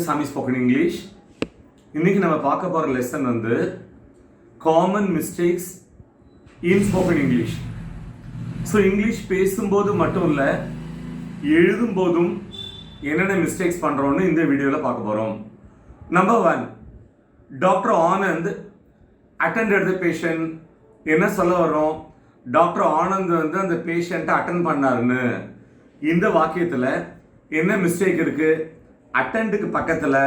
சாமி spoken English. இன்னைக்கு நம்ம பார்க்க போகிற லெசன் வந்து common mistakes in spoken English. So English பேசும்போது மட்டும் இல்லை, எழுதும் போதும் என்னென்ன மிஸ்டேக்ஸ் பண்ணுறோன்னு இந்த வீடியோவில் பார்க்க போகிறோம். Number 1, doctor Anand attended the patient. என்ன சொல்ல வரோம்? டாக்டர் ஆனந்த் வந்து அந்த பேஷண்ட்டை அட்டன் பண்ணாருன்னு. இந்த வாக்கியத்தில் என்ன மிஸ்டேக் இருக்கு? அட்டெண்டுக்கு பக்கத்தில்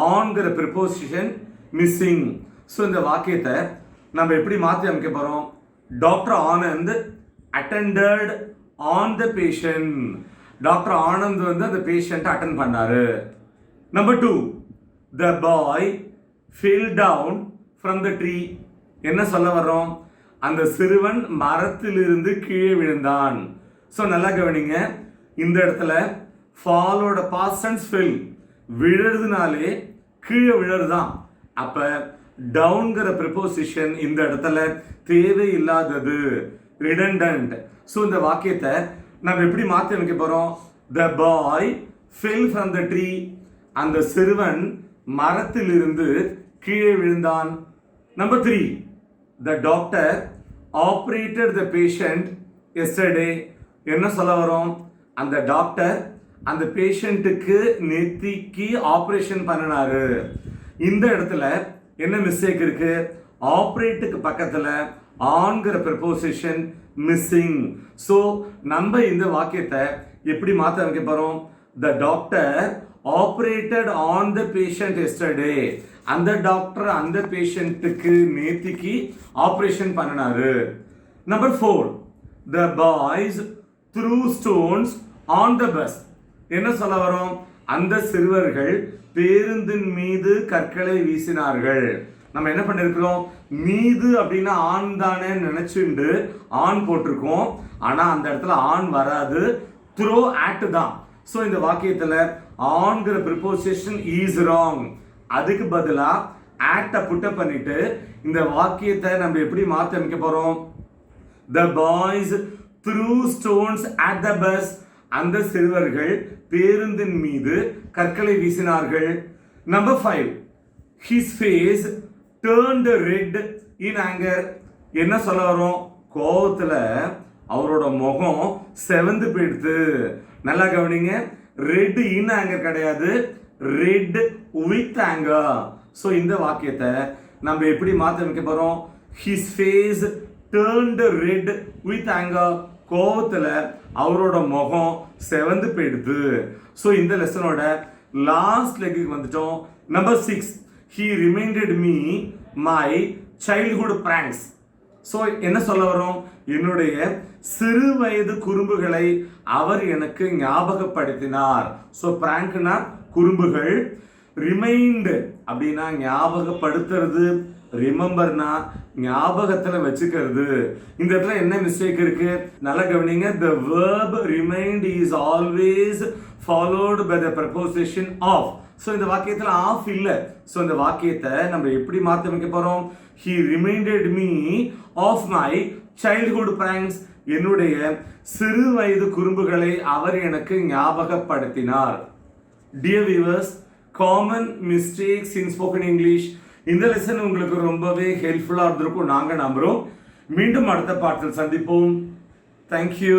ஆன்கிற ப்ரிப்போசிஷன் மிஸ்ஸிங். ஸோ இந்த வாக்கியத்தை நம்ம எப்படி மாற்றி அமைக்க போகிறோம்? Doctor Anand attended on the patient. Doctor Anand வந்து அந்த பேஷண்ட்டை அட்டன் பண்ணாரு. Number 2, the boy fell down from the tree. என்ன சொல்ல வர்றோம்? அந்த சிறுவன் மரத்திலிருந்து கீழே விழுந்தான். ஸோ நல்லா கவனிங்க, இந்த இடத்துல ஃபாலோட பாஸ்ட் டென்ஸ் ஃபெல், விழுறதுனாலே கீழே விழுறதுதான். அப்ப டவுன்கிற ப்ரிப்போசிஷன் இந்த இடத்துல தேவையில்லாதது, ரிடண்டன்ட். ஸோ இந்த வாக்கியத்தை நம்ம எப்படி மாற்றி அமைக்க போறோம்? The boy fell from the tree. அந்த சிறுவன் மரத்திலிருந்து கீழே விழுந்தான். Number 3, the doctor operated the patient yesterday. என்ன சொல்ல வரோம்? அந்த டாக்டர் அந்த பேஷண்ட்டுக்கு நெத்திக்கு ஆப்ரேஷன் பண்ணினாரு. இந்த இடத்துல என்ன மிஸ்டேக் இருக்கு? ஆப்ரேட்டுக்கு பக்கத்துல ஆன்கிற ப்ரிப்போசிஷன் மிஸ்ஸிங். ஸோ நம்ம இந்த வாக்கியத்தை எப்படி மாற்ற வைக்க போறோம்? The doctor operated on the patient yesterday. அந்த டாக்டர் அந்த பேஷண்ட்டுக்கு நேத்திக்கு ஆப்ரேஷன் பண்ணினாரு. Number 4, the boys threw stones on the bus. என்ன சொல்ல வரோம்? அந்த சிறுவர்கள் பேருந்தின் மீது கற்களை வீசினார்கள். நம்ம என்ன பண்ணிருக்கிறோம்? மீது அப்படின்னா ஆண் தானே நினைச்சுண்டு ஆண் போட்டிருக்கோம். ஆனா அந்த இடத்துல ஆண் வராது, த்ரோ ஆட் தான். ஸோ இந்த வாக்கியத்துல ஆன்கிற ப்ரிப்போசிஷன் இஸ் ராங். அதுக்கு பதிலா ஆட்டை புட்டப் பண்ணிட்டு இந்த வாக்கியத்தை நம்ம எப்படி மாற்றி அமைக்க போறோம்? The boys threw stones at the bus. அந்த சிறுவர்கள் பேருந்தின் மீது கற்களை வீசினார்கள். Number 5, his face turned red in anger. என்ன சொல்ல வரோம்? கோபத்துல அவரோட முகம் செவந்து போயிடுது. நல்லா கவனிங்க, ரெட் இன் ஆங்கர் கிடையாது, ரெட் வித் ஆங்கர். ஸோ இந்த வாக்கியத்தை நம்ம எப்படி மாற்றி அமைக்க போறோம்? his face turned red with anger. கோபத்துல அவரோட முகம் செவந்து போயிடுது. ஸோ இந்த லெசனோட லாஸ்ட் லெக்குக்கு வந்துட்டோம். Number 6, he reminded me my childhood pranks. So என்ன சொல்ல வரோம்? என்னுடைய சிறு வயது குறும்புகளை அவர் எனக்கு ஞாபகப்படுத்தினார். ஸோ பிராங்க்னா குறும்புகள், ரிமைண்ட் அப்படின்னா ஞாபகப்படுத்துறது, ரிமெம்பர்னா ஞாபகத்துல வச்சுக்கிறது. இந்த இடத்துல என்ன மிஸ்டேக் இருக்கு? நல்லா கவனிங்க, the verb remind is always followed by the preposition of. So இந்த வாக்கியத்துல ஆஃப் இல்ல. ஸோ இந்த வாக்கியத்தை நம்ம எப்படி மாற்றி அமைக்க போறோம்? he reminded me of my childhood pranks. என்னுடைய சிறு வயது குறும்புகளை அவர் எனக்கு ஞாபகப்படுத்தினார். Dear viewers, common mistakes in spoken English. இந்த லெசன் உங்களுக்கு ரொம்பவே ஹெல்ப்ஃபுல்லா இருந்திருக்கும் நாங்க நம்புறோம். மீண்டும் அடுத்த பாடத்தில் சந்திப்போம். Thank you.